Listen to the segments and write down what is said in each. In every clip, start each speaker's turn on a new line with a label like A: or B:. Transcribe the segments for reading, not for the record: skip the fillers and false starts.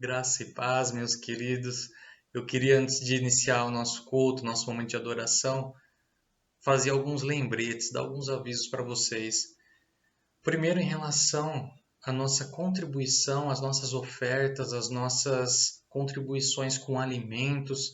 A: Graça e paz, meus queridos. Eu queria, antes de iniciar o nosso culto, nosso momento de adoração, fazer alguns lembretes, dar alguns avisos para vocês. Primeiro, em relação à nossa contribuição, às nossas ofertas, às nossas contribuições com alimentos,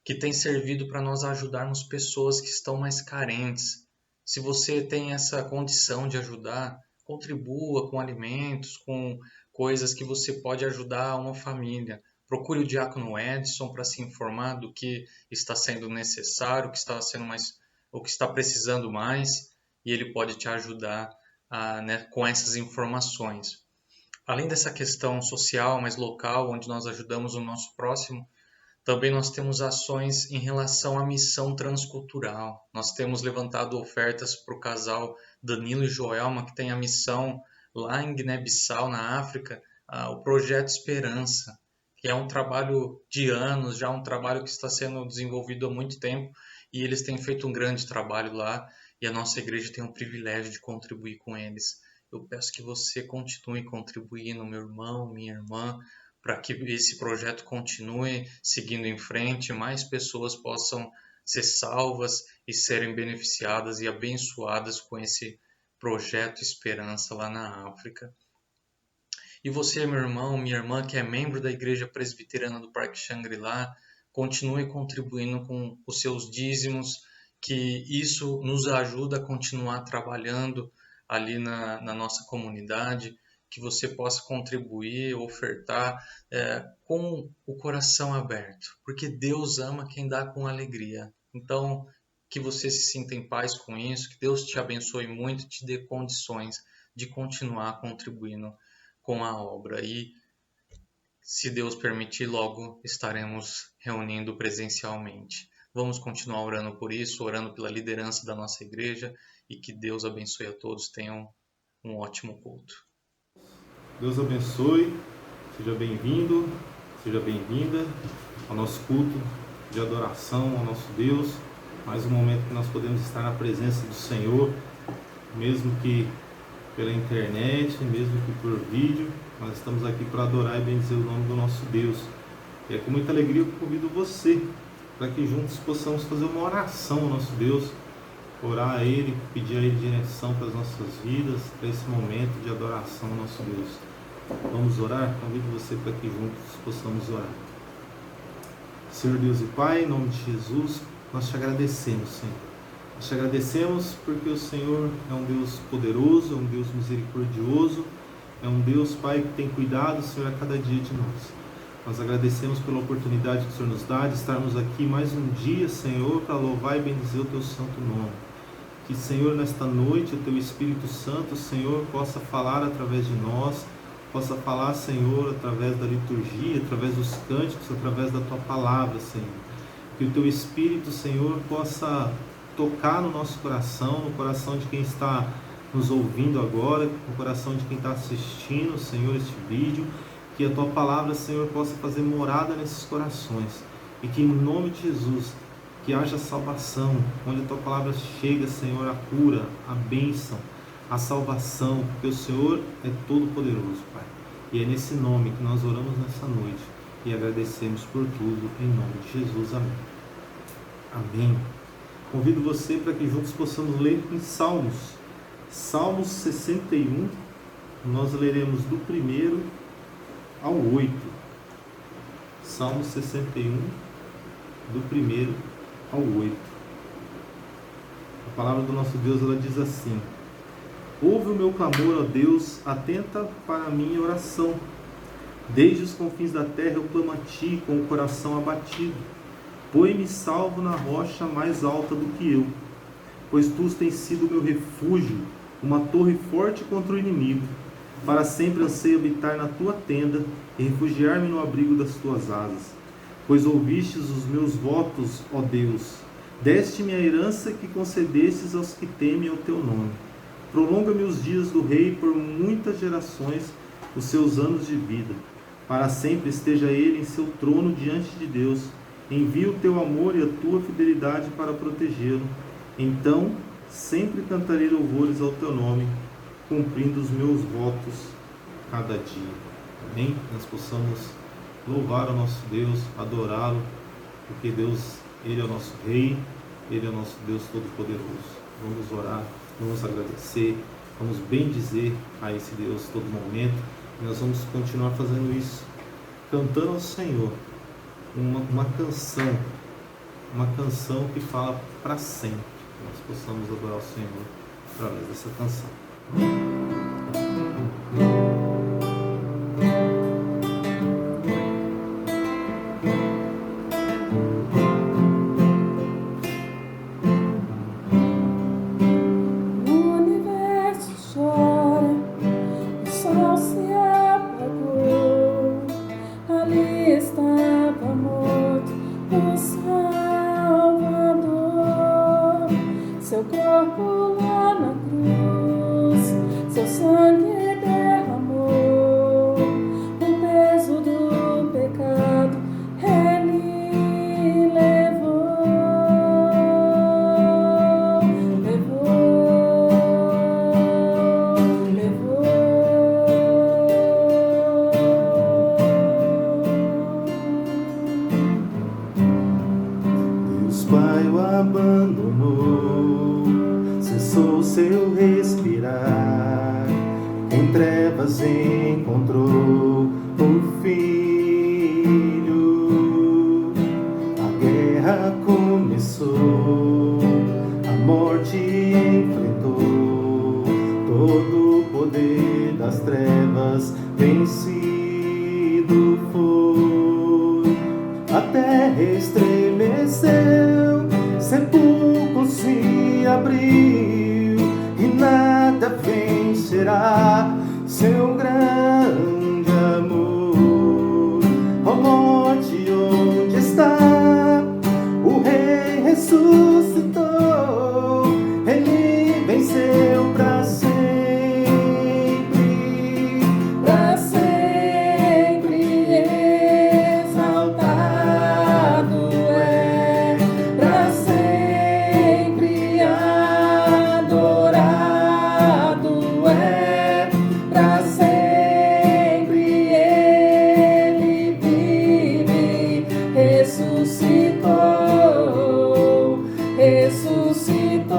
A: que tem servido para nós ajudarmos pessoas que estão mais carentes. Se você tem essa condição de ajudar, contribua com alimentos, com coisas que você pode ajudar uma família. Procure o diácono Edson para se informar do que está sendo necessário, o que está sendo mais, o que está precisando mais, e ele pode te ajudar né, com essas informações. Além dessa questão social, mais local, onde nós ajudamos o nosso próximo, também nós temos ações em relação à missão transcultural. Nós temos levantado ofertas para o casal Danilo e Joelma, que tem a missão lá em Guiné-Bissau, na África, o Projeto Esperança, que é um trabalho de anos, já um trabalho que está sendo desenvolvido há muito tempo, e eles têm feito um grande trabalho lá, e a nossa igreja tem o privilégio de contribuir com eles. Eu peço que você continue contribuindo, meu irmão, minha irmã, para que esse projeto continue seguindo em frente, mais pessoas possam ser salvas e serem beneficiadas e abençoadas com esse projeto Esperança lá na África. E você, meu irmão, minha irmã, que é membro da Igreja Presbiteriana do Parque Xangri-Lá, continue contribuindo com os seus dízimos, que isso nos ajuda a continuar trabalhando ali na nossa comunidade, que você possa contribuir, ofertar com o coração aberto, porque Deus ama quem dá com alegria. Então, que você se sinta em paz com isso, que Deus te abençoe muito e te dê condições de continuar contribuindo com a obra. E, se Deus permitir, logo estaremos reunindo presencialmente. Vamos continuar orando por isso, orando pela liderança da nossa igreja e que Deus abençoe a todos. Tenham um ótimo culto.
B: Deus abençoe, seja bem-vindo, seja bem-vinda ao nosso culto de adoração ao nosso Deus. Mais um momento que nós podemos estar na presença do Senhor, mesmo que pela internet, mesmo que por vídeo. Nós estamos aqui para adorar e bendizer o nome do nosso Deus. E é com muita alegria que eu convido você para que juntos possamos fazer uma oração ao nosso Deus, orar a Ele, pedir a Ele direção para as nossas vidas, para esse momento de adoração ao nosso Deus. Vamos orar? Convido você para que juntos possamos orar. Senhor Deus e Pai, em nome de Jesus, nós te agradecemos, Senhor. Nós te agradecemos porque o Senhor é um Deus poderoso, é um Deus misericordioso, é um Deus, Pai, que tem cuidado, Senhor, a cada dia de nós. Nós agradecemos pela oportunidade que o Senhor nos dá de estarmos aqui mais um dia, Senhor, para louvar e bendizer o Teu santo nome. Que, Senhor, nesta noite, o Teu Espírito Santo, Senhor, possa falar através de nós, possa falar, Senhor, através da liturgia, através dos cânticos, através da Tua palavra, Senhor. Que o Teu Espírito, Senhor, possa tocar no nosso coração, no coração de quem está nos ouvindo agora, no coração de quem está assistindo, Senhor, este vídeo. Que a Tua palavra, Senhor, possa fazer morada nesses corações. E que, em nome de Jesus, que haja salvação, onde a Tua palavra chega, Senhor, a cura, a bênção, a salvação, porque o Senhor é todo poderoso, Pai. E é nesse nome que nós oramos nessa noite e agradecemos por tudo, em nome de Jesus. Amém. Amém. Convido você para que juntos possamos ler em Salmos. Salmos 61, nós leremos do 1 ao 8. Salmos 61, do 1 ao 8. A palavra do nosso Deus, ela diz assim: ouve o meu clamor, ó Deus, atenta para a minha oração. Desde os confins da terra eu clamo a Ti com o coração abatido. Põe-me salvo na rocha mais alta do que eu, pois Tu tens sido meu refúgio, uma torre forte contra o inimigo. Para sempre anseio habitar na Tua tenda e refugiar-me no abrigo das Tuas asas. Pois ouvistes os meus votos, ó Deus, deste-me a herança que concedestes aos que temem o Teu nome. Prolonga-me os dias do rei por muitas gerações, os seus anos de vida. Para sempre esteja ele em seu trono diante de Deus. Envia o Teu amor e a Tua fidelidade para protegê-lo. Então, sempre cantarei louvores ao Teu nome, cumprindo os meus votos cada dia. Amém? Nós possamos louvar o nosso Deus, adorá-lo, porque Deus, Ele é o nosso Rei, Ele é o nosso Deus Todo-Poderoso. Vamos orar, vamos agradecer, vamos bendizer a esse Deus todo momento, e nós vamos continuar fazendo isso, cantando ao Senhor uma canção que fala para sempre, que nós possamos adorar o Senhor através dessa canção.
C: Seu corpo lá na cruz, seu sangue derramou, o peso do pecado ele levou.
B: Deus Pai o abandonou, cessou seu respirar, em trevas encontrou o Filho. A guerra começou, a morte enfrentou, todo o poder das trevas vencido foi. A terra estremeceu, sepulcro se abriu, e nada vencerá seu grande amor. Ó morte, onde está? O Rei ressuscitou, ele venceu para sempre.
C: Para sempre exaltado é, para sempre adorado é, para sempre ele vive, ressuscitou, ressuscitou.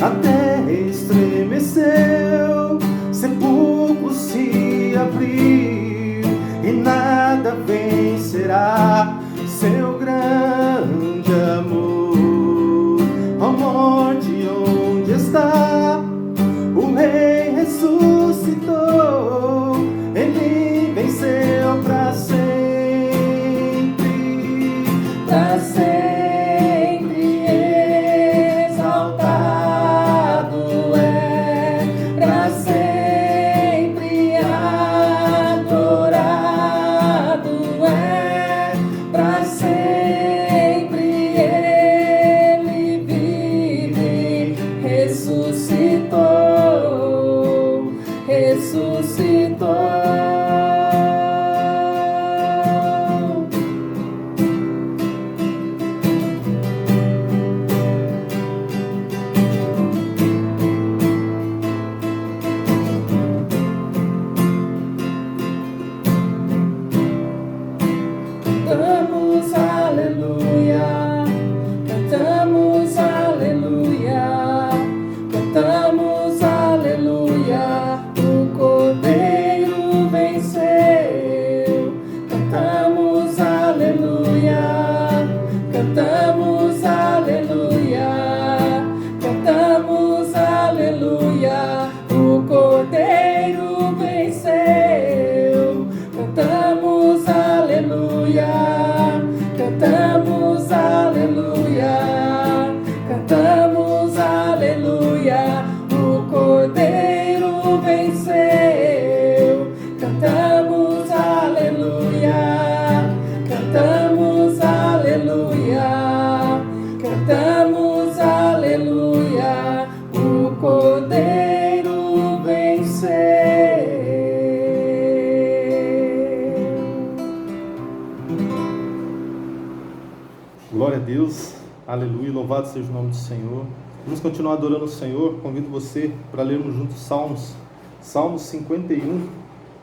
B: A terra estremeceu, sepulcro se abriu, e nada vencerá seu grande amor. Ó morte, onde está? O Rei ressuscitou, ele venceu para sempre.
C: Para sempre exaltado é, para sempre adorado é, para sempre ele vive, ressuscitou, ressuscitou. Cantamos aleluia, cantamos aleluia, cantamos aleluia, o Cordeiro venceu. Cantamos aleluia, cantamos aleluia, cantamos aleluia, o Cordeiro venceu. Cantamos aleluia, cantamos aleluia, cantamos aleluia, o Cordeiro venceu. Cantamos aleluia, cantamos aleluia, cantamos aleluia, o Cordeiro venceu.
B: Glória a Deus, aleluia, louvado seja o nome do Senhor. Vamos continuar adorando o Senhor. Convido você para lermos juntos Salmos Salmo 51,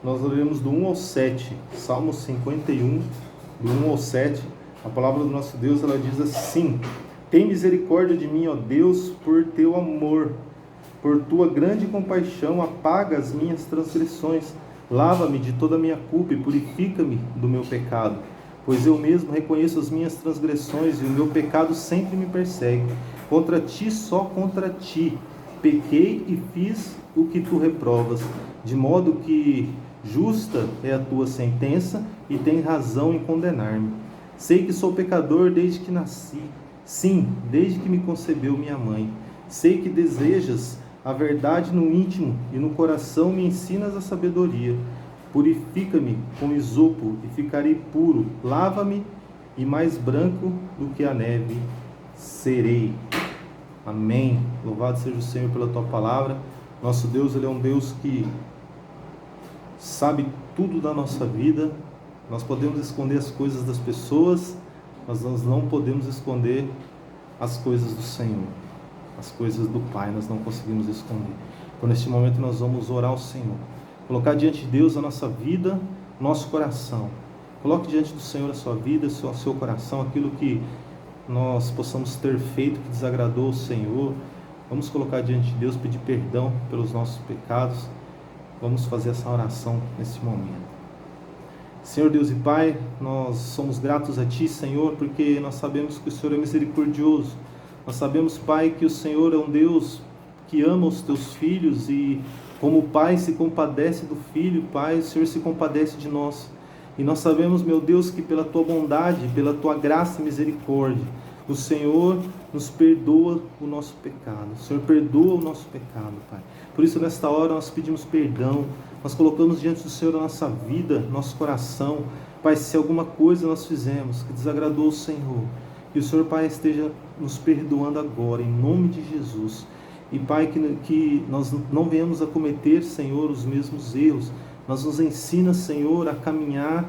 B: nós leremos do 1 ao 7. Salmo 51, do 1 ao 7. A palavra do nosso Deus, ela diz assim: tem misericórdia de mim, ó Deus, por teu amor. Por tua grande compaixão, apaga as minhas transgressões. Lava-me de toda a minha culpa e purifica-me do meu pecado. Pois eu mesmo reconheço as minhas transgressões e o meu pecado sempre me persegue. Contra ti, só contra ti, pequei e fiz o que tu reprovas. De modo que justa é a tua sentença e tens razão em condenar-me. Sei que sou pecador desde que nasci. Sim, desde que me concebeu minha mãe. Sei que desejas a verdade no íntimo e no coração me ensinas a sabedoria. Purifica-me com isopo e ficarei puro. Lava-me e mais branco do que a neve serei. Amém. Louvado seja o Senhor pela tua palavra. Nosso Deus, Ele é um Deus que sabe tudo da nossa vida. Nós podemos esconder as coisas das pessoas, mas nós não podemos esconder as coisas do Senhor. As coisas do Pai nós não conseguimos esconder. Então, neste momento nós vamos orar ao Senhor. Colocar diante de Deus a nossa vida, nosso coração. Coloque diante do Senhor a sua vida, o seu coração, aquilo que nós possamos ter feito que desagradou o Senhor. Vamos colocar diante de Deus, pedir perdão pelos nossos pecados. Vamos fazer essa oração nesse momento. Senhor Deus e Pai, nós somos gratos a Ti, Senhor, porque nós sabemos que o Senhor é misericordioso. Nós sabemos, Pai, que o Senhor é um Deus que ama os Teus filhos e como o Pai se compadece do Filho, Pai, o Senhor se compadece de nós. E nós sabemos, meu Deus, que pela Tua bondade, pela Tua graça e misericórdia, o Senhor nos perdoa o nosso pecado. O Senhor perdoa o nosso pecado, Pai. Por isso, nesta hora, nós pedimos perdão. Nós colocamos diante do Senhor a nossa vida, nosso coração. Pai, se alguma coisa nós fizemos que desagradou o Senhor, que o Senhor, Pai, esteja nos perdoando agora, em nome de Jesus. E, Pai, que nós não venhamos a cometer, Senhor, os mesmos erros. Nós nos ensina, Senhor, a caminhar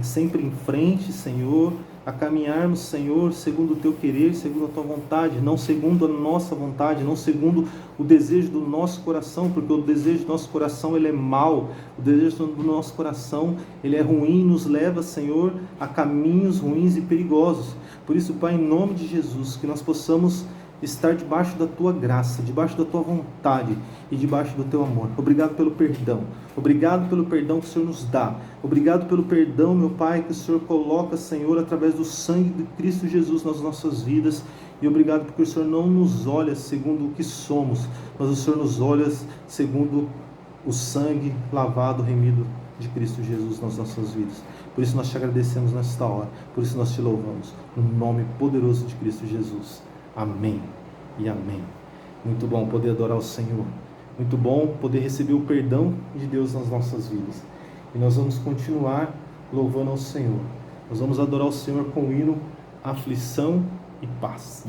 B: sempre em frente, Senhor, a caminharmos, Senhor, segundo o Teu querer, segundo a Tua vontade, não segundo a nossa vontade, não segundo o desejo do nosso coração, porque o desejo do nosso coração, ele é mau, o desejo do nosso coração, ele é ruim, nos leva, Senhor, a caminhos ruins e perigosos. Por isso, Pai, em nome de Jesus, que nós possamos estar debaixo da Tua graça, debaixo da Tua vontade e debaixo do Teu amor. Obrigado pelo perdão. Obrigado pelo perdão que o Senhor nos dá. Obrigado pelo perdão, meu Pai, que o Senhor coloca, Senhor, através do sangue de Cristo Jesus nas nossas vidas. E obrigado porque o Senhor não nos olha segundo o que somos, mas o Senhor nos olha segundo o sangue lavado, remido de Cristo Jesus nas nossas vidas. Por isso nós te agradecemos nesta hora. Por isso nós te louvamos. No nome poderoso de Cristo Jesus. Amém e amém. Muito bom poder adorar o Senhor. Muito bom poder receber o perdão de Deus nas nossas vidas. E nós vamos continuar louvando ao Senhor. Nós vamos adorar o Senhor com o hino Aflição e Paz.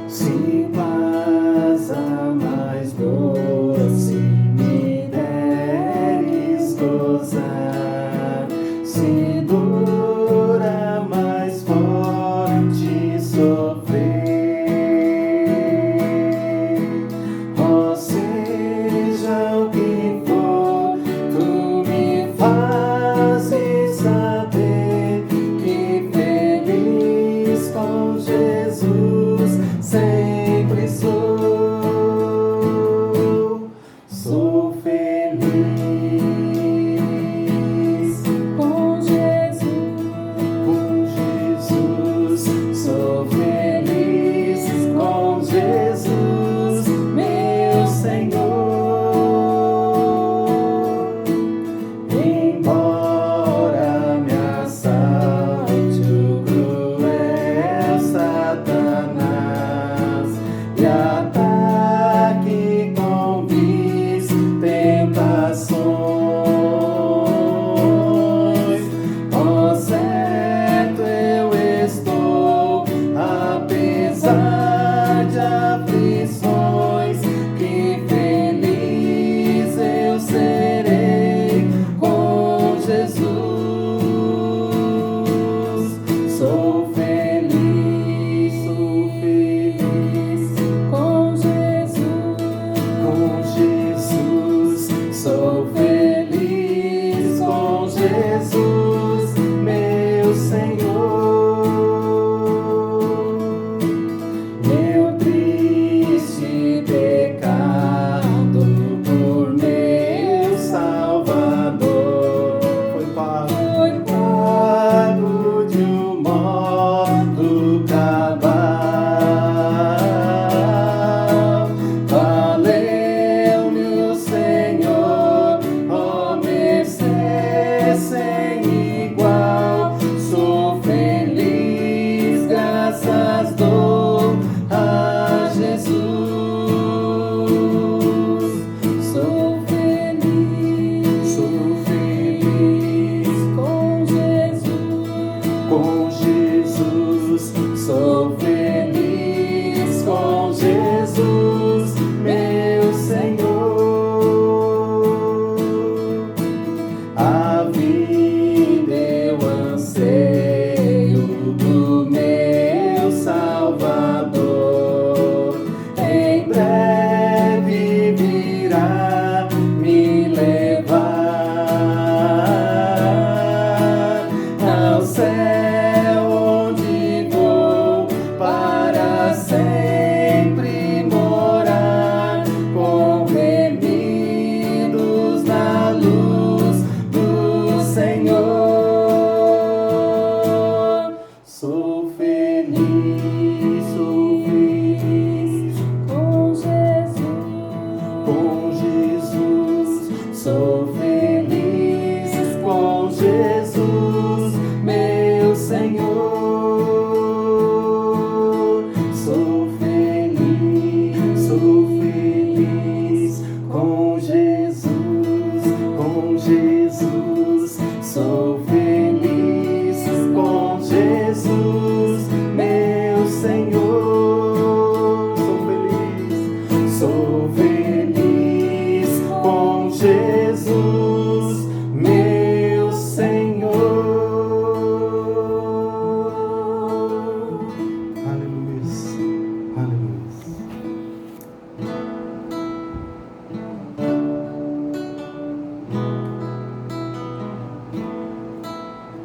C: Se paz a mais doce me deres gozar, se dor a mais forte sofrer, ó seja o que for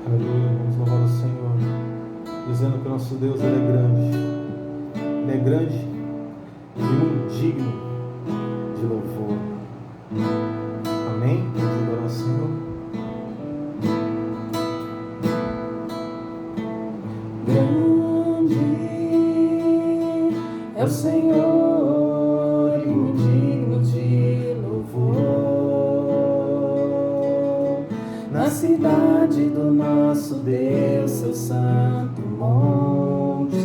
B: Aleluia, vamos louvar o Senhor, dizendo que o nosso Deus Ele é grande. Ele é grande e muito digno de louvor. Amém? Vamos adorar o Senhor.
C: Grande é o Senhor e muito digno de louvor. Na cidade do nosso Deus, seu santo monte,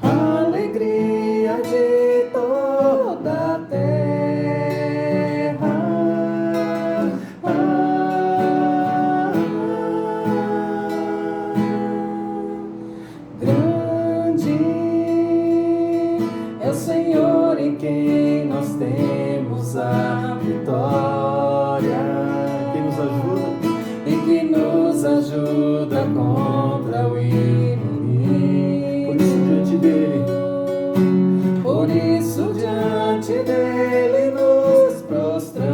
C: a alegria de toda a terra. Grande é o Senhor em quem nós temos a vitória,
B: Quem nos ajuda?
C: e que nos ajuda contra o inimigo.
B: Por isso, diante dele,
C: Por isso, diante dele nos prostramos.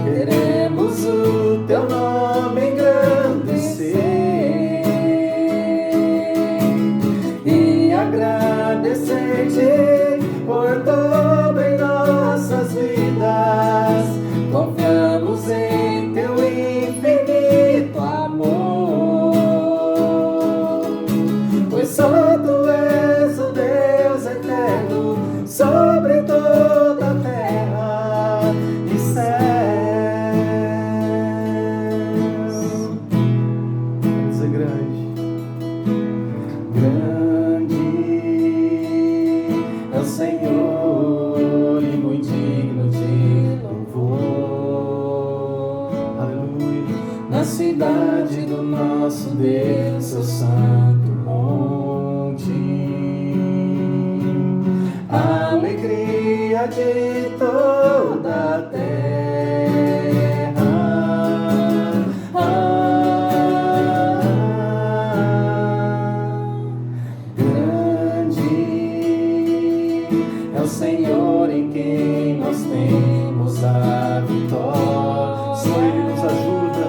C: Queremos o teu nome engrandecer e agradecer-te por tudo em nossas vidas. Confiamos em teu infinito amor, pois só tu és o Deus eterno sobre toda a terra e céus.
B: vamos dizer grande.
C: Grande é o Senhor e muito digno de louvor.
B: Aleluia.
C: Na cidade do nosso Deus, seu santo monte, a alegria de toda a terra. Grande é o Senhor em quem nós temos a vitória.
B: Só Ele nos ajuda.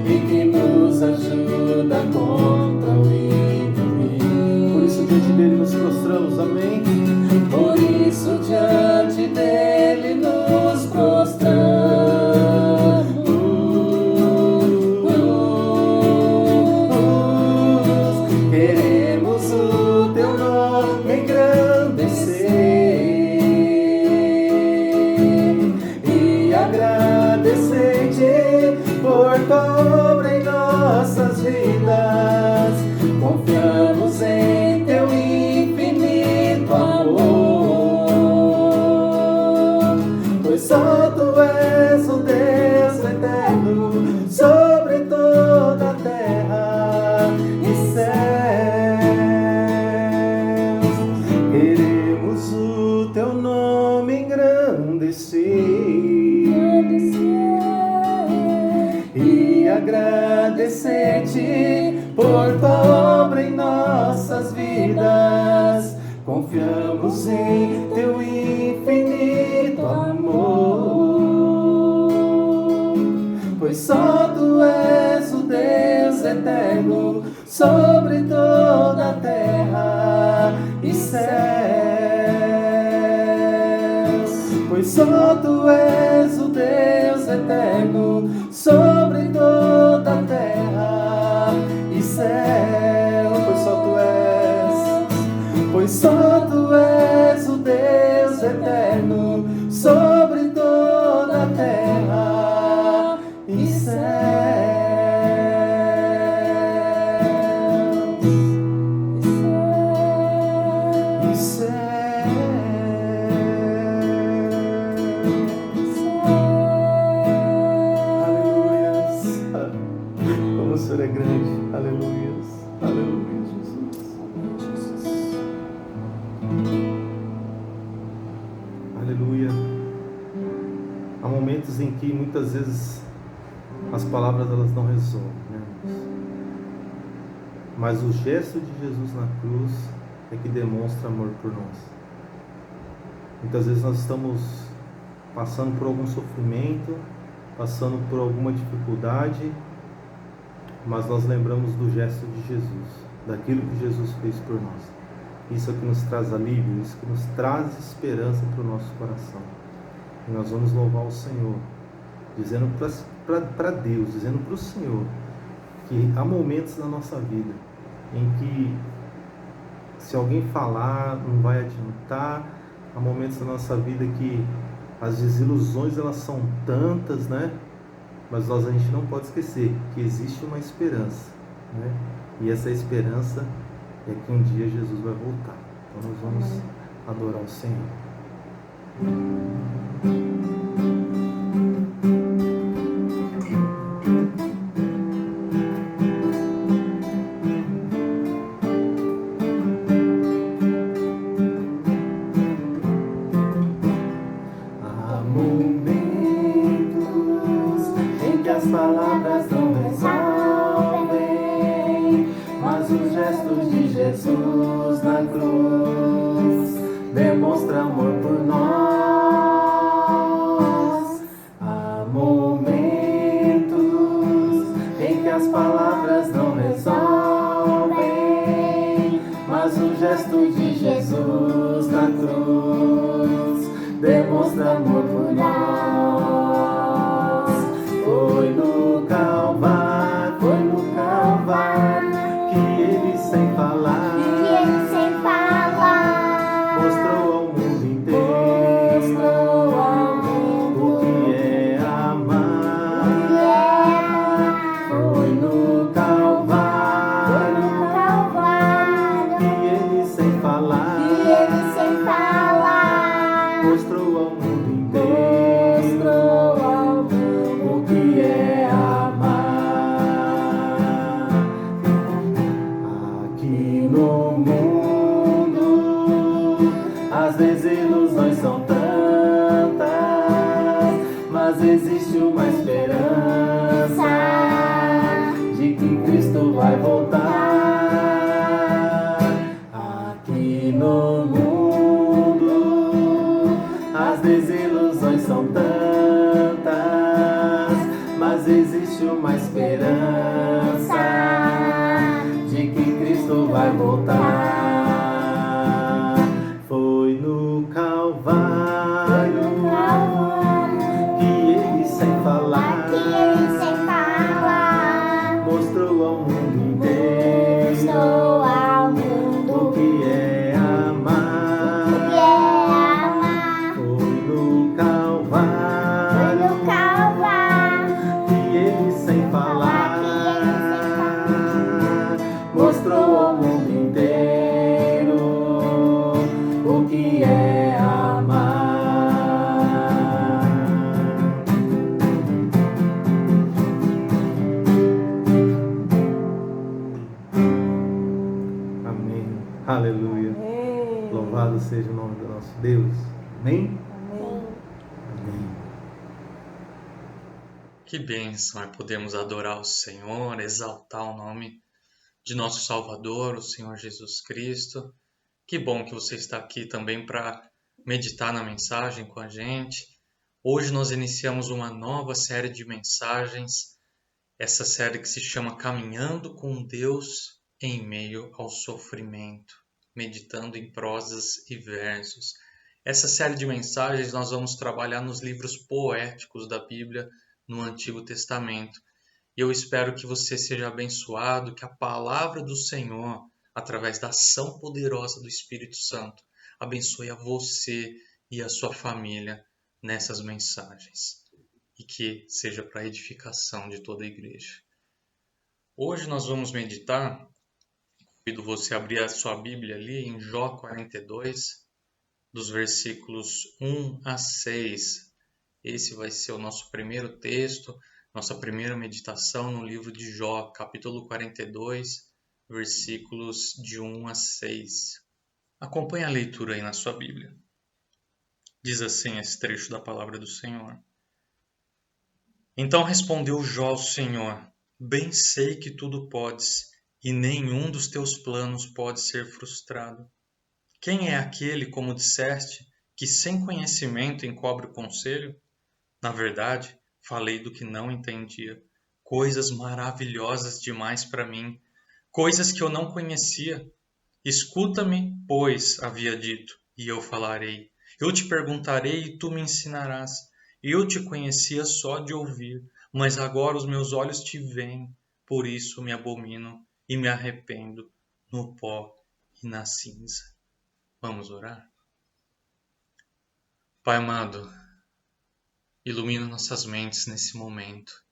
C: E que nos ajuda contra o inimigo.
B: Por isso, diante dele, nos prostramos. Amém?
C: Por isso, diante dele nos prostramos. Queremos o teu nome engrandecer e agradecer-te por tudo em nossas vidas. Confiamos em teu infinito amor, pois só tu és o Deus eterno sobre toda a terra e céus. Queremos o teu nome engrandecer e agradecer-te por tua obra em nossas vidas. Confiamos em teu infinito amor, pois só tu és o Deus eterno sobre toda a terra e céus. Pois só tu és o Deus eterno sobre toda a terra e céu. Pois só tu és o Deus eterno sobre toda a terra e céus. E céus.
B: Como o Senhor é grande. Aleluia. Aleluia, Jesus. Aleluia. Há momentos em que muitas vezes as palavras elas não resolvem, né, irmãos? Mas o gesto de Jesus na cruz é que demonstra amor por nós. Muitas vezes nós estamos passando por algum sofrimento, passando por alguma dificuldade, mas nós lembramos do gesto de Jesus, daquilo que Jesus fez por nós. Isso é que nos traz alívio, isso que nos traz esperança para o nosso coração. E nós vamos louvar o Senhor, dizendo para Deus, dizendo para o Senhor, que há momentos na nossa vida em que, se alguém falar, não vai adiantar. Há momentos na nossa vida que as desilusões elas são tantas, né? Mas a gente não pode esquecer que existe uma esperança, né? E essa esperança é que um dia Jesus vai voltar. Então nós vamos adorar o Senhor.
C: Há momentos em que as palavras não resolvem, mas os gestos de Jesus na cruz demonstram amor por nós. Há momentos em que as palavras não resolvem, mas o gesto de Jesus na cruz demonstra amor por nós. Foi no Calvário, que ele sem falar, mostrou ao mundo inteiro o que é amar. Foi no Calvário, que ele sem falar, mostrou ao mundo inteiro o que é amar. Aqui no mundo as desilusões são tantas, mas existe uma esperança de que Cristo vai voltar. Aqui no mundo as desilusões são tantas, mas existe uma esperança de que Cristo vai voltar. Foi no Calvário, que ele sem falar, mostrou ao mundo inteiro o que é amar. Foi no Calvário, que ele sem falar, mostrou ao mundo inteiro o que é amar.
B: Amém. Aleluia. Louvado seja o nome do nosso Deus. Amém? Amém.
A: Que bênção é podermos adorar o Senhor, exaltar o nome de nosso Salvador, o Senhor Jesus Cristo. Que bom que você está aqui também para meditar na mensagem com a gente. Hoje nós iniciamos uma nova série de mensagens, essa série que se chama Caminhando com Deus em Meio ao Sofrimento, meditando em prosas e versos. Essa série de mensagens nós vamos trabalhar nos livros poéticos da Bíblia no Antigo Testamento. E eu espero que você seja abençoado, que a palavra do Senhor, através da ação poderosa do Espírito Santo, abençoe a você e a sua família nessas mensagens. E que seja para a edificação de toda a igreja. Hoje nós vamos meditar, convido você a abrir a sua Bíblia ali em Jó 42, dos versículos 1 a 6. Esse vai ser o nosso primeiro texto, nossa primeira meditação no livro de Jó, capítulo 42, versículos de 1 a 6. Acompanhe a leitura aí na sua Bíblia. Diz assim esse trecho da palavra do Senhor. Então respondeu Jó ao Senhor: Bem sei que tudo podes, e nenhum dos teus planos pode ser frustrado. Quem é aquele, como disseste, que sem conhecimento encobre o conselho? Na verdade, falei do que não entendia, coisas maravilhosas demais para mim, coisas que eu não conhecia. Escuta-me, pois, havia dito, e eu falarei. Eu te perguntarei e tu me ensinarás. Eu te conhecia só de ouvir, mas agora os meus olhos te veem. Por isso me abomino e me arrependo no pó e na cinza. Vamos orar? Pai amado, ilumina nossas mentes nesse momento.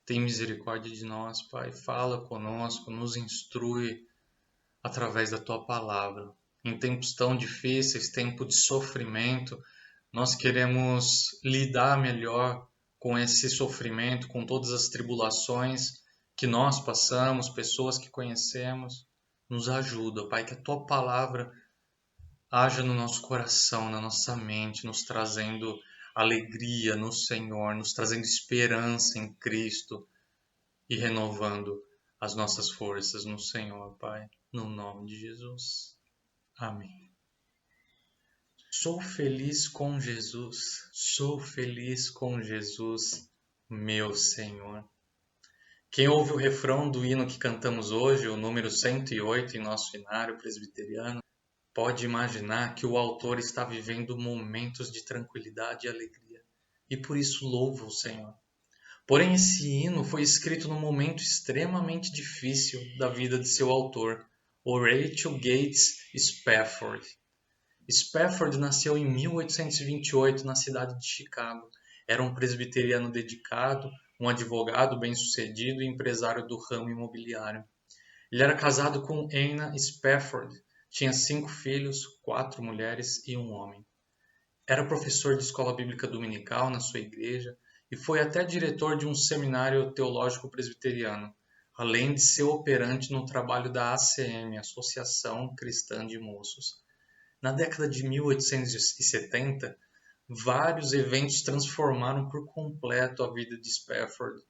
A: Tem misericórdia de nós, Pai. Fala conosco, nos instrui através da Tua palavra. Em tempos tão difíceis, tempo de sofrimento, nós queremos lidar melhor com esse sofrimento, com todas as tribulações que nós passamos, pessoas que conhecemos. Nos ajuda, Pai, que a Tua palavra haja no nosso coração, na nossa mente, nos trazendo alegria no Senhor, nos trazendo esperança em Cristo e renovando as nossas forças no Senhor, Pai, no nome de Jesus. Amém. Sou feliz com Jesus, sou feliz com Jesus, meu Senhor. Quem ouve o refrão do hino que cantamos hoje, o número 108 em nosso hinário presbiteriano, pode imaginar que o autor está vivendo momentos de tranquilidade e alegria, e por isso louva o Senhor. Porém, esse hino foi escrito num momento extremamente difícil da vida de seu autor, Horatio Gates Spafford. Spafford nasceu em 1828 na cidade de Chicago. Era um presbiteriano dedicado, um advogado bem-sucedido e empresário do ramo imobiliário. Ele era casado com Anna Spafford. Tinha 5 filhos, 4 mulheres e um homem. Era professor de escola bíblica dominical na sua igreja e foi até diretor de um seminário teológico presbiteriano, além de ser operante no trabalho da ACM, Associação Cristã de Moços. Na década de 1870, vários eventos transformaram por completo a vida de Spafford.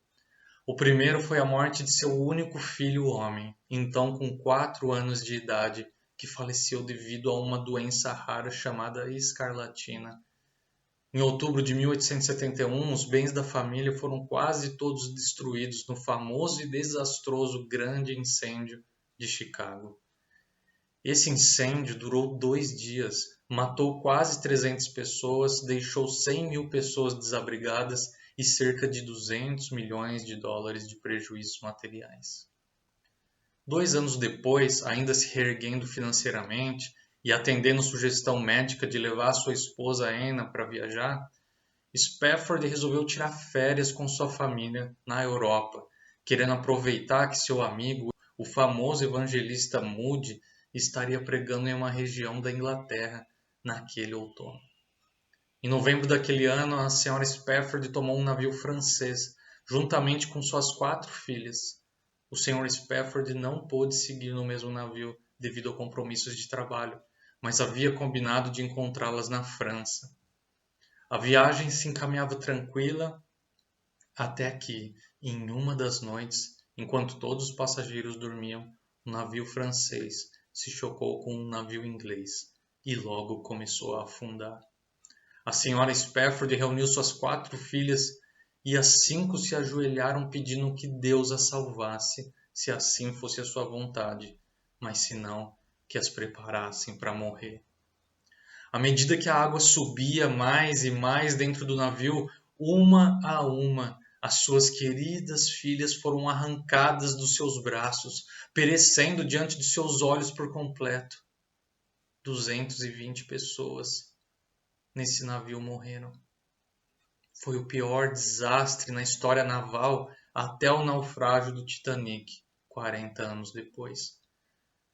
A: O primeiro foi a morte de seu único filho homem, então com 4 anos de idade, que faleceu devido a uma doença rara chamada escarlatina. Em outubro de 1871, os bens da família foram quase todos destruídos no famoso e desastroso Grande Incêndio de Chicago. Esse incêndio durou 2 dias, matou quase 300 pessoas, deixou 100 mil pessoas desabrigadas e cerca de 200 milhões de dólares de prejuízos materiais. 2 anos depois, ainda se reerguendo financeiramente e atendendo sugestão médica de levar sua esposa Anna para viajar, Spafford resolveu tirar férias com sua família na Europa, querendo aproveitar que seu amigo, o famoso evangelista Moody, estaria pregando em uma região da Inglaterra naquele outono. Em novembro daquele ano, a senhora Spafford tomou um navio francês, juntamente com suas 4 filhas. O Sr. Spafford não pôde seguir no mesmo navio devido a compromissos de trabalho, mas havia combinado de encontrá-las na França. A viagem se encaminhava tranquila até que, em uma das noites, enquanto todos os passageiros dormiam, o navio francês se chocou com um navio inglês e logo começou a afundar. A senhora Spafford reuniu suas 4 filhas e as 5 se ajoelharam pedindo que Deus as salvasse, se assim fosse a sua vontade, mas se não, que as preparassem para morrer. À medida que a água subia mais e mais dentro do navio, uma a uma, as suas queridas filhas foram arrancadas dos seus braços, perecendo diante de seus olhos por completo. 220 pessoas nesse navio morreram. Foi o pior desastre na história naval até o naufrágio do Titanic, 40 anos depois.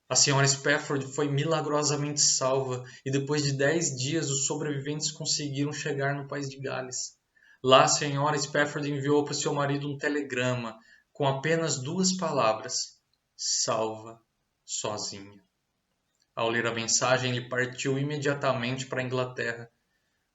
A: A senhora Spafford foi milagrosamente salva e depois de 10 dias os sobreviventes conseguiram chegar no país de Gales. Lá a senhora Spafford enviou para seu marido um telegrama com apenas 2 palavras: salva sozinha. Ao ler a mensagem, ele partiu imediatamente para a Inglaterra.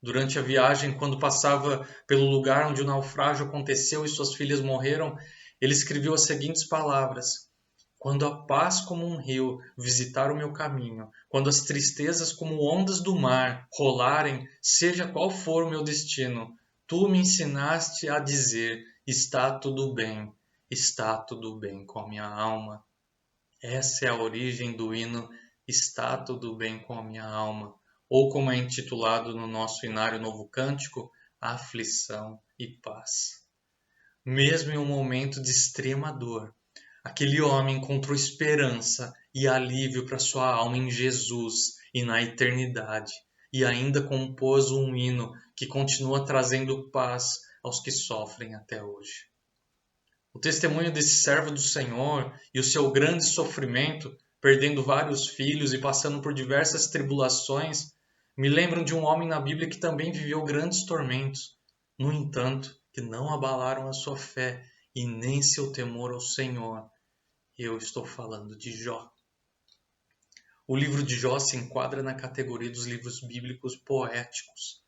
A: Durante a viagem, quando passava pelo lugar onde o naufrágio aconteceu e suas filhas morreram, ele escreveu as seguintes palavras: Quando a paz como um rio visitar o meu caminho, quando as tristezas como ondas do mar rolarem, seja qual for o meu destino, tu me ensinaste a dizer: está tudo bem com a minha alma. Essa é a origem do hino Está tudo bem com a minha alma, ou como é intitulado no nosso Inário Novo Cântico, Aflição e Paz. Mesmo em um momento de extrema dor, aquele homem encontrou esperança e alívio para sua alma em Jesus e na eternidade, e ainda compôs um hino que continua trazendo paz aos que sofrem até hoje. O testemunho desse servo do Senhor e o seu grande sofrimento, perdendo vários filhos e passando por diversas tribulações, me lembram de um homem na Bíblia que também viveu grandes tormentos, no entanto, que não abalaram a sua fé e nem seu temor ao Senhor. Eu estou falando de Jó. O livro de Jó se enquadra na categoria dos livros bíblicos poéticos.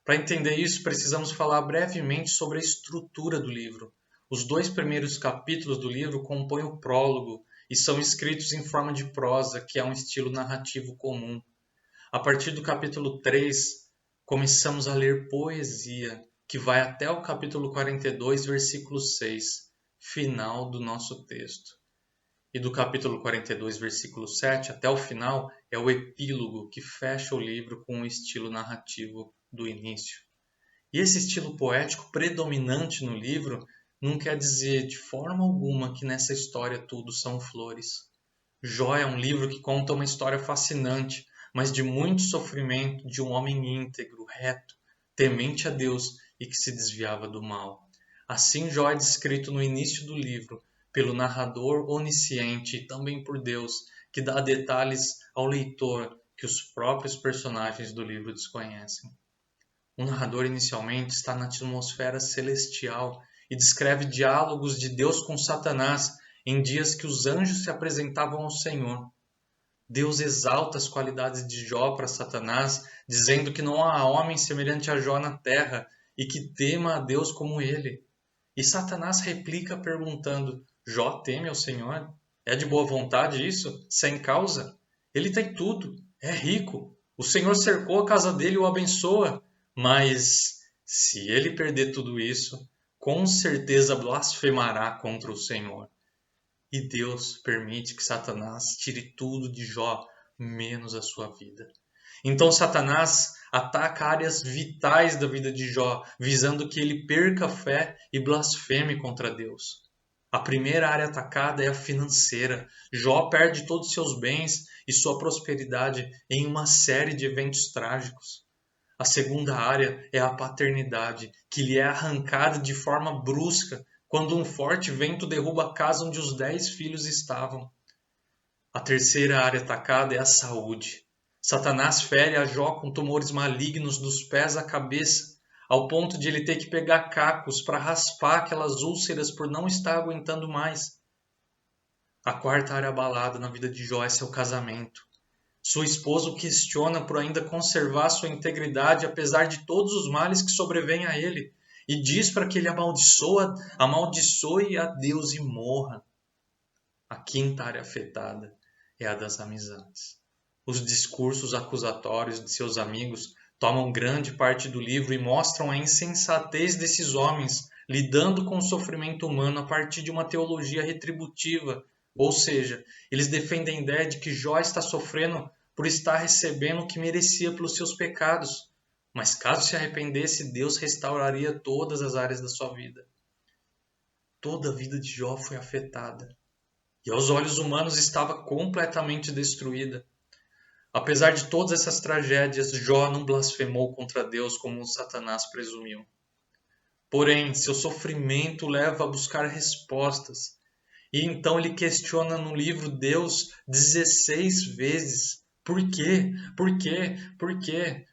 A: Para entender isso, precisamos falar brevemente sobre a estrutura do livro. Os 2 primeiros capítulos do livro compõem o prólogo e são escritos em forma de prosa, que é um estilo narrativo comum. A partir do capítulo 3, começamos a ler poesia, que vai até o capítulo 42, versículo 6, final do nosso texto. E do capítulo 42, versículo 7, até o final, é o epílogo que fecha o livro com o estilo narrativo do início. E esse estilo poético predominante no livro não quer dizer de forma alguma que nessa história tudo são flores. Jó é um livro que conta uma história fascinante, mas de muito sofrimento de um homem íntegro, reto, temente a Deus e que se desviava do mal. Assim Jó é descrito no início do livro pelo narrador onisciente e também por Deus, que dá detalhes ao leitor que os próprios personagens do livro desconhecem. O narrador inicialmente está na atmosfera celestial e descreve diálogos de Deus com Satanás em dias que os anjos se apresentavam ao Senhor. Deus exalta as qualidades de Jó para Satanás, dizendo que não há homem semelhante a Jó na terra e que tema a Deus como ele. E Satanás replica perguntando: Jó teme ao Senhor? É de boa vontade isso? Sem causa? Ele tem tudo, é rico. O Senhor cercou a casa dele e o abençoa. Mas se ele perder tudo isso, com certeza blasfemará contra o Senhor. E Deus permite que Satanás tire tudo de Jó, menos a sua vida. Então Satanás ataca áreas vitais da vida de Jó, visando que ele perca a fé e blasfeme contra Deus. A primeira área atacada é a financeira. Jó perde todos os seus bens e sua prosperidade em uma série de eventos trágicos. A segunda área é a paternidade, que lhe é arrancada de forma brusca quando um forte vento derruba a casa onde os 10 filhos estavam. A terceira área atacada é a saúde. Satanás fere a Jó com tumores malignos dos pés à cabeça, ao ponto de ele ter que pegar cacos para raspar aquelas úlceras por não estar aguentando mais. A quarta área abalada na vida de Jó é seu casamento. Sua esposa o questiona por ainda conservar sua integridade apesar de todos os males que sobrevêm a ele, e diz para que ele amaldiçoe a Deus e morra. A quinta área afetada é a das amizades. Os discursos acusatórios de seus amigos tomam grande parte do livro e mostram a insensatez desses homens lidando com o sofrimento humano a partir de uma teologia retributiva, ou seja, eles defendem a ideia de que Jó está sofrendo por estar recebendo o que merecia pelos seus pecados, mas caso se arrependesse, Deus restauraria todas as áreas da sua vida. Toda a vida de Jó foi afetada, e aos olhos humanos estava completamente destruída. Apesar de todas essas tragédias, Jó não blasfemou contra Deus como Satanás presumiu. Porém, seu sofrimento o leva a buscar respostas. E então ele questiona no livro Deus 16 vezes. Por quê? Por quê? Por quê?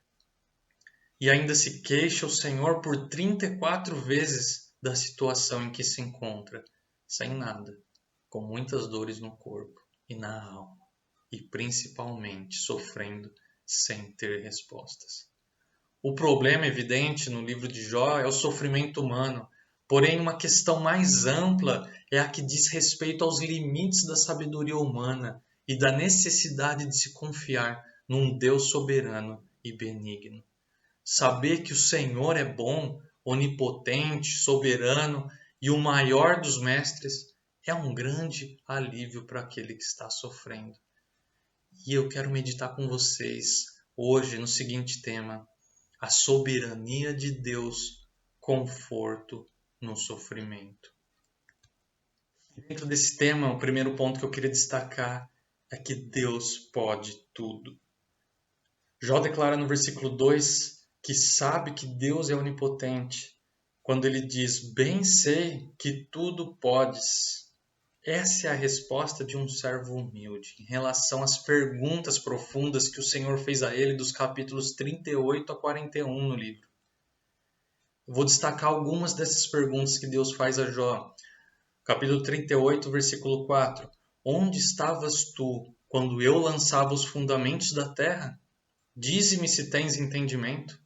A: E ainda se queixa o Senhor por 34 vezes da situação em que se encontra, sem nada, com muitas dores no corpo e na alma, e principalmente sofrendo sem ter respostas. O problema evidente no livro de Jó é o sofrimento humano, Porém, uma questão mais ampla é a que diz respeito aos limites da sabedoria humana e da necessidade de se confiar num Deus soberano e benigno. Saber que o Senhor é bom, onipotente, soberano e o maior dos mestres é um grande alívio para aquele que está sofrendo. E eu quero meditar com vocês hoje no seguinte tema: a soberania de Deus, conforto no sofrimento. Dentro desse tema, o primeiro ponto que eu queria destacar é que Deus pode tudo. Jó declara no versículo 2 que sabe que Deus é onipotente, quando ele diz: bem sei que tudo podes. Essa é a resposta de um servo humilde em relação às perguntas profundas que o Senhor fez a ele dos capítulos 38 a 41 no livro. Eu vou destacar algumas dessas perguntas que Deus faz a Jó. Capítulo 38, versículo 4. Onde estavas tu quando eu lançava os fundamentos da terra? Dize-me se tens entendimento.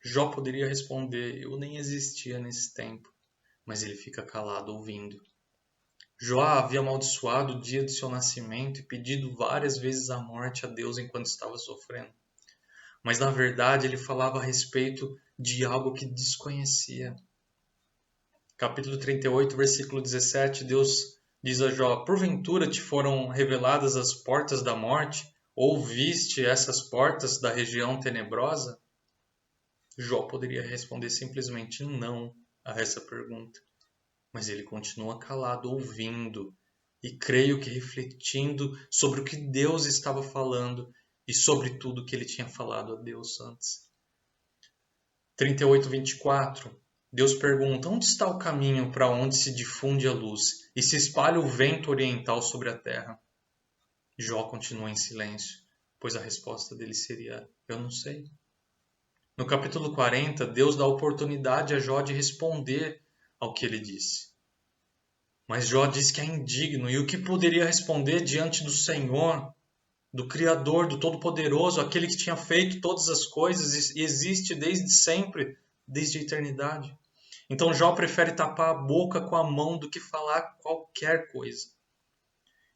A: Jó poderia responder: eu nem existia nesse tempo, mas ele fica calado ouvindo. Jó havia amaldiçoado o dia de seu nascimento e pedido várias vezes a morte a Deus enquanto estava sofrendo. Mas na verdade ele falava a respeito de algo que desconhecia. Capítulo 38, versículo 17, Deus diz a Jó: porventura te foram reveladas as portas da morte? Ou viste essas portas da região tenebrosa? Jó poderia responder simplesmente não a essa pergunta, mas ele continua calado, ouvindo, e creio que refletindo sobre o que Deus estava falando e sobre tudo que ele tinha falado a Deus antes. 38, 24, Deus pergunta: onde está o caminho para onde se difunde a luz e se espalha o vento oriental sobre a terra? Jó continua em silêncio, pois a resposta dele seria: eu não sei. No capítulo 40, Deus dá oportunidade a Jó de responder ao que ele disse. Mas Jó diz que é indigno, e o que poderia responder diante do Senhor, do Criador, do Todo-Poderoso, aquele que tinha feito todas as coisas e existe desde sempre, desde a eternidade. Então Jó prefere tapar a boca com a mão do que falar qualquer coisa.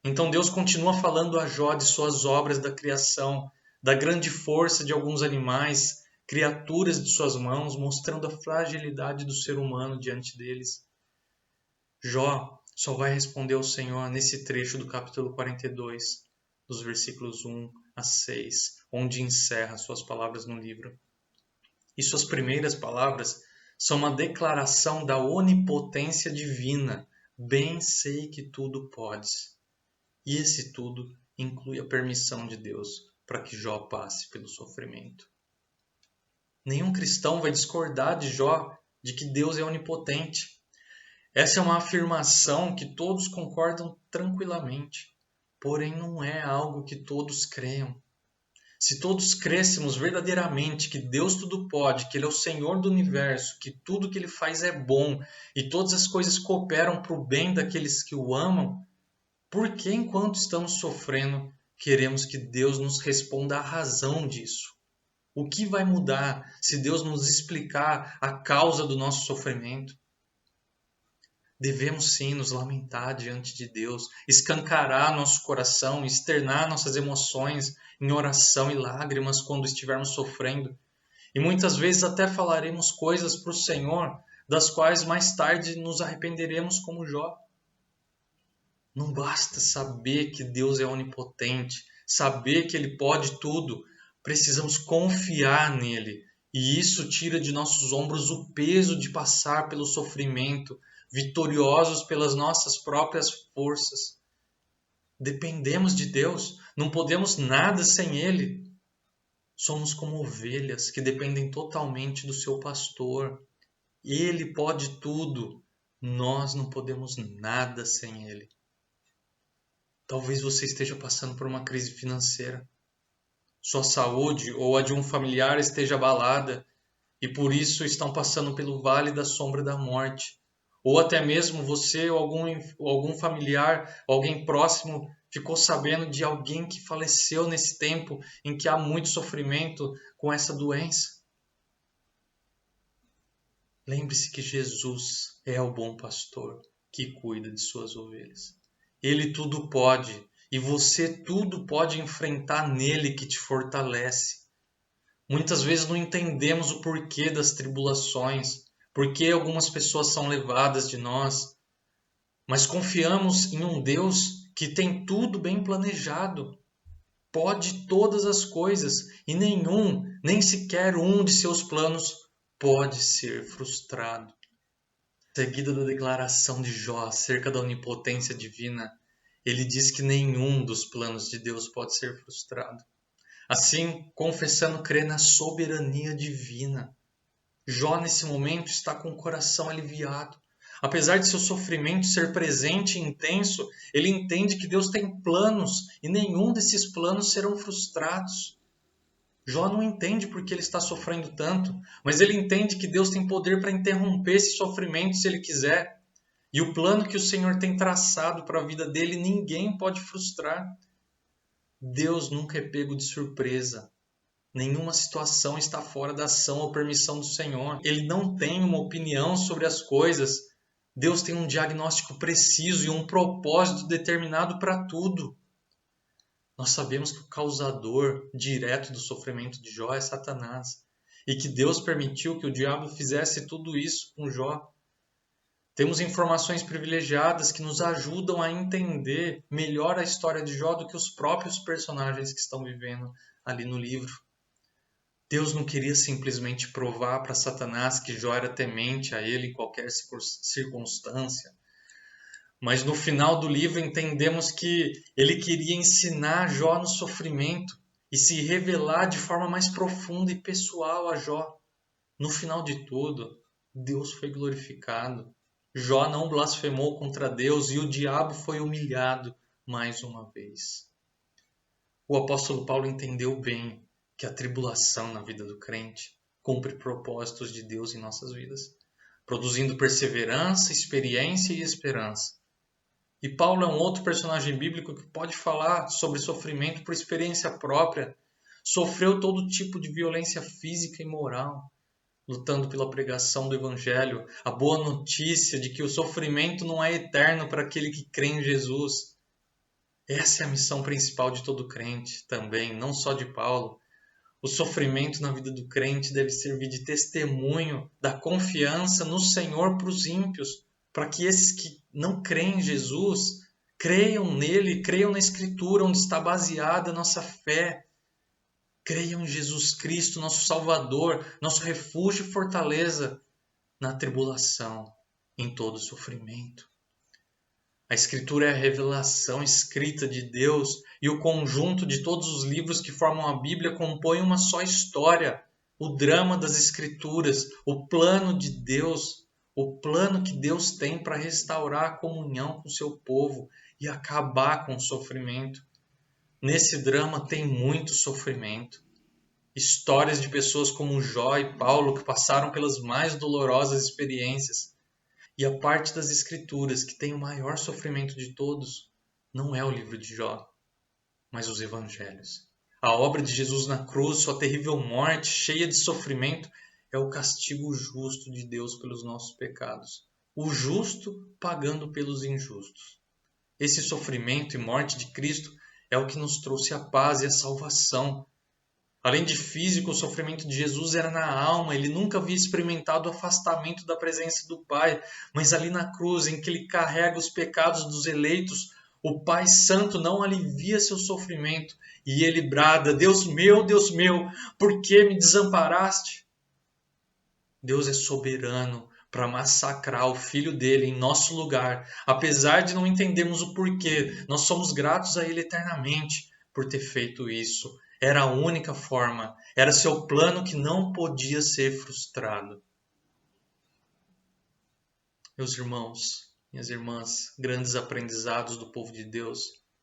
A: Então Deus continua falando a Jó de suas obras da criação, da grande força de alguns animais, criaturas de suas mãos, mostrando a fragilidade do ser humano diante deles. Jó só vai responder ao Senhor nesse trecho do capítulo 42, dos versículos 1 a 6, onde encerra suas palavras no livro. E suas primeiras palavras são uma declaração da onipotência divina. Bem sei que tudo podes. E esse tudo inclui a permissão de Deus para que Jó passe pelo sofrimento. Nenhum cristão vai discordar de Jó de que Deus é onipotente. Essa é uma afirmação que todos concordam tranquilamente, porém não é algo que todos creiam. Se todos crêssemos verdadeiramente que Deus tudo pode, que Ele é o Senhor do universo, que tudo que Ele faz é bom e todas as coisas cooperam para o bem daqueles que o amam, por que enquanto estamos sofrendo queremos que Deus nos responda a razão disso? O que vai mudar se Deus nos explicar a causa do nosso sofrimento? Devemos sim nos lamentar diante de Deus, escancarar nosso coração, externar nossas emoções em oração e lágrimas quando estivermos sofrendo. E muitas vezes até falaremos coisas para o Senhor, das quais mais tarde nos arrependeremos como Jó. Não basta saber que Deus é onipotente, saber que Ele pode tudo. Precisamos confiar nele. E isso tira de nossos ombros o peso de passar pelo sofrimento, vitoriosos pelas nossas próprias forças. Dependemos de Deus, não podemos nada sem Ele. Somos como ovelhas que dependem totalmente do seu pastor. Ele pode tudo, nós não podemos nada sem Ele. Talvez você esteja passando por uma crise financeira. Sua saúde ou a de um familiar esteja abalada e por isso estão passando pelo vale da sombra da morte. Ou até mesmo você ou algum familiar, alguém próximo, ficou sabendo de alguém que faleceu nesse tempo em que há muito sofrimento com essa doença. Lembre-se que Jesus é o bom pastor que cuida de suas ovelhas. Ele tudo pode e você tudo pode enfrentar nele que te fortalece. Muitas vezes não entendemos o porquê das tribulações, por que algumas pessoas são levadas de nós, mas confiamos em um Deus que tem tudo bem planejado, pode todas as coisas e nem sequer um de seus planos pode ser frustrado. Seguida da declaração de Jó acerca da onipotência divina, ele diz que nenhum dos planos de Deus pode ser frustrado. Assim, confessando crer na soberania divina, Jó nesse momento está com o coração aliviado. Apesar de seu sofrimento ser presente e intenso, ele entende que Deus tem planos e nenhum desses planos serão frustrados. Jó não entende por que ele está sofrendo tanto, mas ele entende que Deus tem poder para interromper esse sofrimento se ele quiser. E o plano que o Senhor tem traçado para a vida dele, ninguém pode frustrar. Deus nunca é pego de surpresa. Nenhuma situação está fora da ação ou permissão do Senhor. Ele não tem uma opinião sobre as coisas. Deus tem um diagnóstico preciso e um propósito determinado para tudo. Nós sabemos que o causador direto do sofrimento de Jó é Satanás. E que Deus permitiu que o diabo fizesse tudo isso com Jó. Temos informações privilegiadas que nos ajudam a entender melhor a história de Jó do que os próprios personagens que estão vivendo ali no livro. Deus não queria simplesmente provar para Satanás que Jó era temente a ele em qualquer circunstância. Mas no final do livro entendemos que ele queria ensinar Jó no sofrimento e se revelar de forma mais profunda e pessoal a Jó. No final de tudo, Deus foi glorificado. Jó não blasfemou contra Deus e o diabo foi humilhado mais uma vez. O apóstolo Paulo entendeu bem que a tribulação na vida do crente cumpre propósitos de Deus em nossas vidas, produzindo perseverança, experiência e esperança. E Paulo é um outro personagem bíblico que pode falar sobre sofrimento por experiência própria. Sofreu todo tipo de violência física e moral, lutando pela pregação do Evangelho, a boa notícia de que o sofrimento não é eterno para aquele que crê em Jesus. Essa é a missão principal de todo crente também, não só de Paulo. O sofrimento na vida do crente deve servir de testemunho da confiança no Senhor para os ímpios, para que esses que não creem em Jesus creiam nele, creiam na Escritura onde está baseada a nossa fé. Creiam em Jesus Cristo, nosso Salvador, nosso refúgio e fortaleza na tribulação, em todo sofrimento. A Escritura é a revelação escrita de Deus e o conjunto de todos os livros que formam a Bíblia compõem uma só história, o drama das Escrituras, o plano de Deus, o plano que Deus tem para restaurar a comunhão com o seu povo e acabar com o sofrimento. Nesse drama tem muito sofrimento. Histórias de pessoas como Jó e Paulo que passaram pelas mais dolorosas experiências. E a parte das Escrituras que tem o maior sofrimento de todos não é o livro de Jó, mas os Evangelhos. A obra de Jesus na cruz, sua terrível morte, cheia de sofrimento, é o castigo justo de Deus pelos nossos pecados. O justo pagando pelos injustos. Esse sofrimento e morte de Cristo é o que nos trouxe a paz e a salvação. Além de físico, o sofrimento de Jesus era na alma. Ele nunca havia experimentado o afastamento da presença do Pai. Mas ali na cruz, em que ele carrega os pecados dos eleitos, o Pai Santo não alivia seu sofrimento. E ele brada: Deus meu, por que me desamparaste? Deus é soberano para massacrar o Filho dele em nosso lugar. Apesar de não entendermos o porquê, nós somos gratos a ele eternamente por ter feito isso. Era a única forma, era seu plano que não podia ser frustrado. Meus irmãos, minhas irmãs, grandes aprendizados do povo de Deus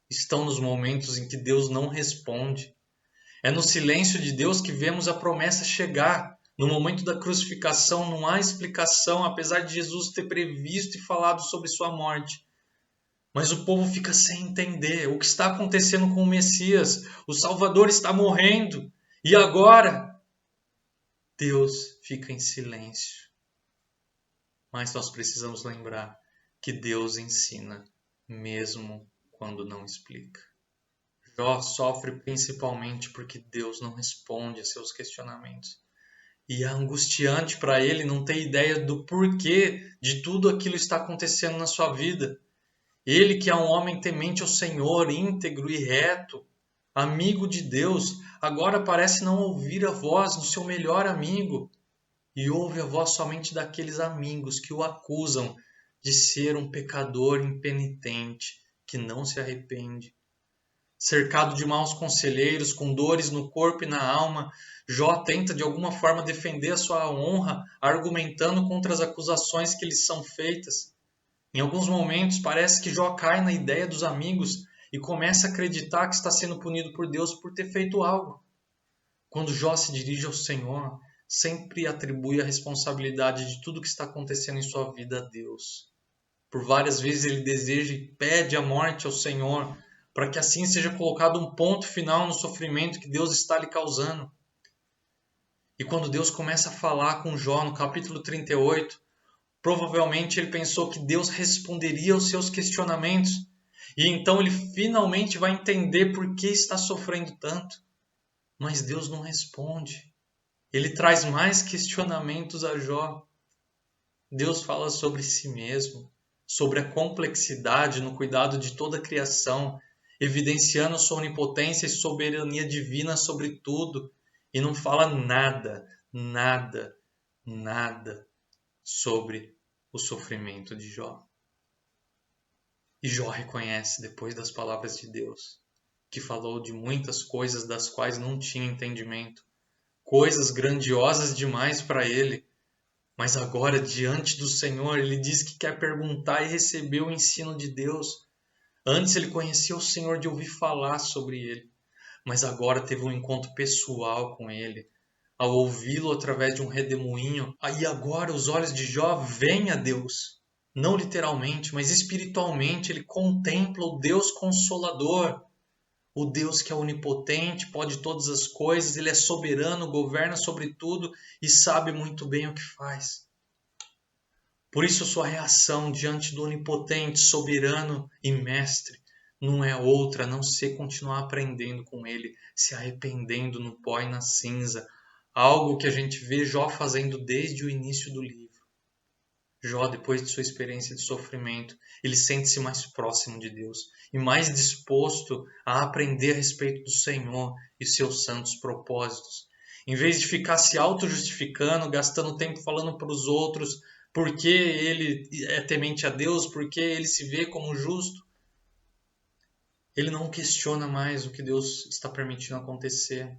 A: estão nos momentos em que Deus não responde. É no silêncio de Deus que vemos a promessa chegar. No momento da crucificação não há explicação, apesar de Jesus ter previsto e falado sobre sua morte. Mas o povo fica sem entender o que está acontecendo com o Messias. O Salvador está morrendo. E agora? Deus fica em silêncio. mas nós precisamos lembrar que Deus ensina, mesmo quando não explica. Jó sofre principalmente porque Deus não responde a seus questionamentos. E é angustiante para ele não ter ideia do porquê de tudo aquilo está acontecendo na sua vida. Ele, que é um homem temente ao Senhor, íntegro e reto, amigo de Deus, agora parece não ouvir a voz do seu melhor amigo e ouve a voz somente daqueles amigos que o acusam de ser um pecador impenitente, que não se arrepende. Cercado de maus conselheiros, com dores no corpo e na alma, Jó tenta de alguma forma defender a sua honra, argumentando contra as acusações que lhe são feitas. Em alguns momentos parece que Jó cai na ideia dos amigos e começa a acreditar que está sendo punido por Deus por ter feito algo. Quando Jó se dirige ao Senhor, sempre atribui a responsabilidade de tudo que está acontecendo em sua vida a Deus. Por várias vezes ele deseja e pede a morte ao Senhor, para que assim seja colocado um ponto final no sofrimento que Deus está lhe causando. E quando Deus começa a falar com Jó no capítulo 38, provavelmente ele pensou que Deus responderia aos seus questionamentos, e então ele finalmente vai entender por que está sofrendo tanto. Mas Deus não responde. Ele traz mais questionamentos a Jó. Deus fala sobre si mesmo, sobre a complexidade no cuidado de toda a criação, evidenciando sua onipotência e soberania divina sobre tudo, e não fala nada sobre o sofrimento de Jó. E Jó reconhece, depois das palavras de Deus, que falou de muitas coisas das quais não tinha entendimento, coisas grandiosas demais para ele, mas agora, diante do Senhor, ele diz que quer perguntar e receber o ensino de Deus. Antes ele conhecia o Senhor de ouvir falar sobre ele, mas agora teve um encontro pessoal com ele, ao ouvi-lo através de um redemoinho. Aí agora os olhos de Jó veem a Deus, não literalmente, mas espiritualmente. Ele contempla o Deus Consolador, o Deus que é onipotente, pode todas as coisas, ele é soberano, governa sobre tudo e sabe muito bem o que faz. Por isso sua reação diante do onipotente, soberano e mestre não é outra a não ser continuar aprendendo com ele, se arrependendo no pó e na cinza, algo que a gente vê Jó fazendo desde o início do livro. Jó, depois de sua experiência de sofrimento, ele sente-se mais próximo de Deus e mais disposto a aprender a respeito do Senhor e seus santos propósitos. Em vez de ficar se auto-justificando, gastando tempo falando para os outros porque ele é temente a Deus, porque ele se vê como justo, ele não questiona mais o que Deus está permitindo acontecer.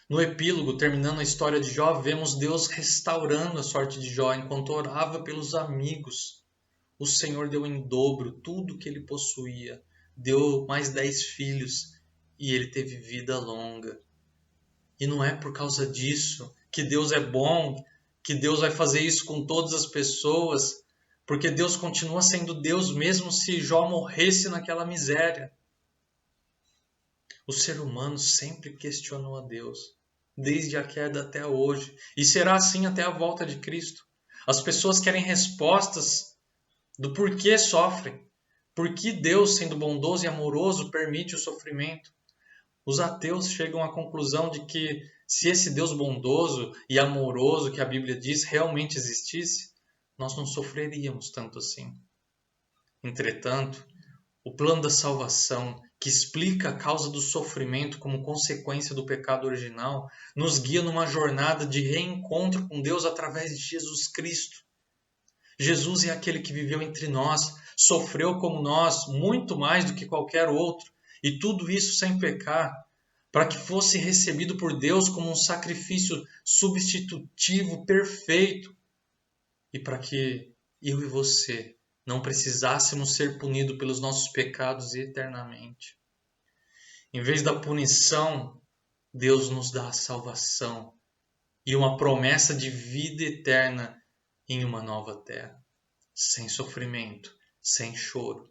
A: No epílogo, terminando a história de Jó, vemos Deus restaurando a sorte de Jó enquanto orava pelos amigos. O Senhor deu em dobro tudo que ele possuía, deu mais 10 filhos e ele teve vida longa. E não é por causa disso que Deus é bom, que Deus vai fazer isso com todas as pessoas, porque Deus continua sendo Deus mesmo se Jó morresse naquela miséria. O ser humano sempre questionou a Deus, desde a queda até hoje, e será assim até a volta de Cristo. As pessoas querem respostas do porquê sofrem, por que Deus, sendo bondoso e amoroso, permite o sofrimento. Os ateus chegam à conclusão de que se esse Deus bondoso e amoroso que a Bíblia diz realmente existisse, nós não sofreríamos tanto assim. Entretanto, o plano da salvação, que explica a causa do sofrimento como consequência do pecado original, nos guia numa jornada de reencontro com Deus através de Jesus Cristo. Jesus é aquele que viveu entre nós, sofreu como nós, muito mais do que qualquer outro, e tudo isso sem pecar, para que fosse recebido por Deus como um sacrifício substitutivo perfeito, e para que eu e você não precisássemos ser punidos pelos nossos pecados eternamente. Em vez da punição, Deus nos dá a salvação e uma promessa de vida eterna em uma nova terra, sem sofrimento, sem choro,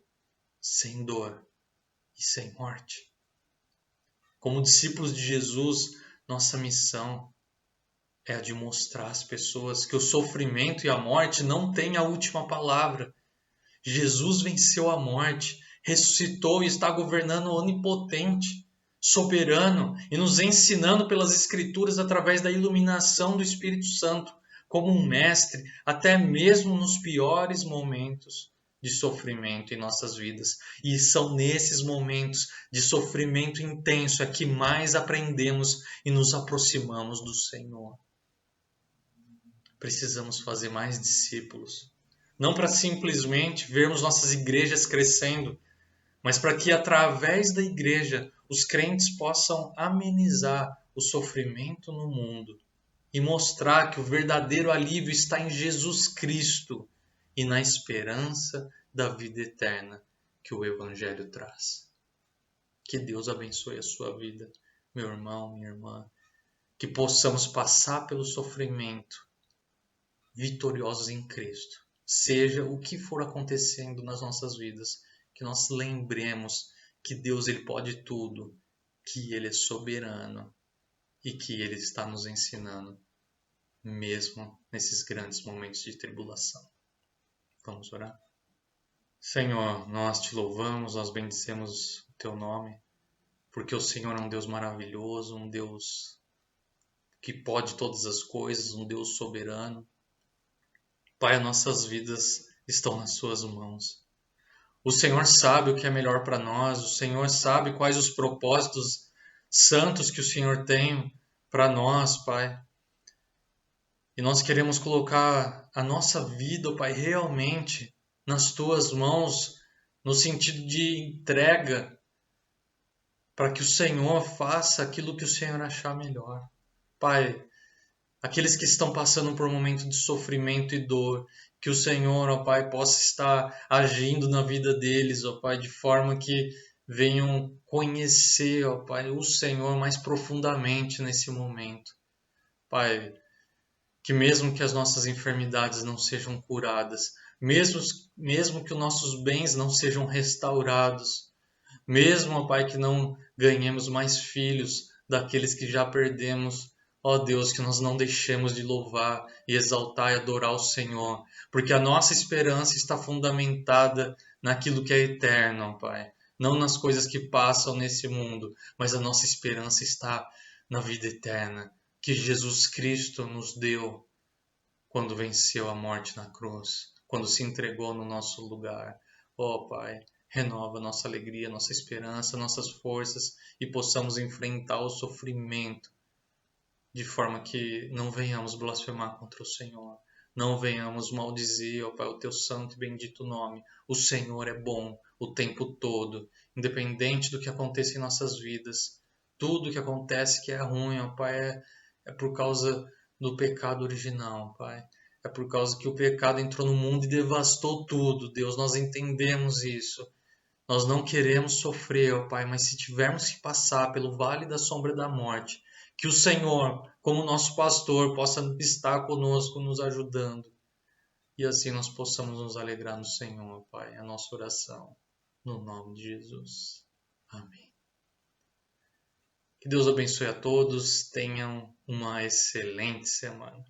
A: sem dor e sem morte. Como discípulos de Jesus, nossa missão é a de mostrar às pessoas que o sofrimento e a morte não têm a última palavra. Jesus venceu a morte, ressuscitou e está governando onipotente, soberano e nos ensinando pelas Escrituras através da iluminação do Espírito Santo, como um mestre, até mesmo nos piores momentos de sofrimento em nossas vidas. E são nesses momentos de sofrimento intenso é que mais aprendemos e nos aproximamos do Senhor. Precisamos fazer mais discípulos. Não para simplesmente vermos nossas igrejas crescendo, mas para que através da igreja os crentes possam amenizar o sofrimento no mundo e mostrar que o verdadeiro alívio está em Jesus Cristo e na esperança da vida eterna que o Evangelho traz. Que Deus abençoe a sua vida, meu irmão, minha irmã. Que possamos passar pelo sofrimento vitoriosos em Cristo. Seja o que for acontecendo nas nossas vidas, que nós lembremos que Deus ele pode tudo, que Ele é soberano e que Ele está nos ensinando, mesmo nesses grandes momentos de tribulação. Vamos orar? Senhor, nós te louvamos, nós bendicemos o Teu nome, porque o Senhor é um Deus maravilhoso, um Deus que pode todas as coisas, um Deus soberano. Pai, as nossas vidas estão nas Suas mãos. O Senhor sabe o que é melhor para nós, o Senhor sabe quais os propósitos santos que o Senhor tem para nós, Pai. E nós queremos colocar a nossa vida, Pai, realmente nas Tuas mãos, no sentido de entrega, para que o Senhor faça aquilo que o Senhor achar melhor. Pai, aqueles que estão passando por um momento de sofrimento e dor, que o Senhor, ó Pai, possa estar agindo na vida deles, ó Pai, de forma que venham conhecer, ó Pai, o Senhor mais profundamente nesse momento. Pai, que mesmo que as nossas enfermidades não sejam curadas, mesmo que os nossos bens não sejam restaurados, mesmo, ó Pai, que não ganhemos mais filhos daqueles que já perdemos, ó Deus, que nós não deixemos de louvar e exaltar e adorar o Senhor, porque a nossa esperança está fundamentada naquilo que é eterno, ó Pai. Não nas coisas que passam nesse mundo, mas a nossa esperança está na vida eterna, que Jesus Cristo nos deu quando venceu a morte na cruz, quando se entregou no nosso lugar. Ó Pai, renova nossa alegria, nossa esperança, nossas forças e possamos enfrentar o sofrimento de forma que não venhamos blasfemar contra o Senhor, não venhamos maldizer, ó Pai, o Teu santo e bendito nome. O Senhor é bom o tempo todo, independente do que aconteça em nossas vidas. Tudo que acontece que é ruim, ó Pai, é por causa do pecado original, Pai. É por causa que o pecado entrou no mundo e devastou tudo. Deus, nós entendemos isso. Nós não queremos sofrer, ó Pai, mas se tivermos que passar pelo vale da sombra da morte, que o Senhor, como nosso pastor, possa estar conosco, nos ajudando. E assim nós possamos nos alegrar no Senhor, Pai. É a nossa oração, no nome de Jesus. Amém. Que Deus abençoe a todos. Tenham uma excelente semana.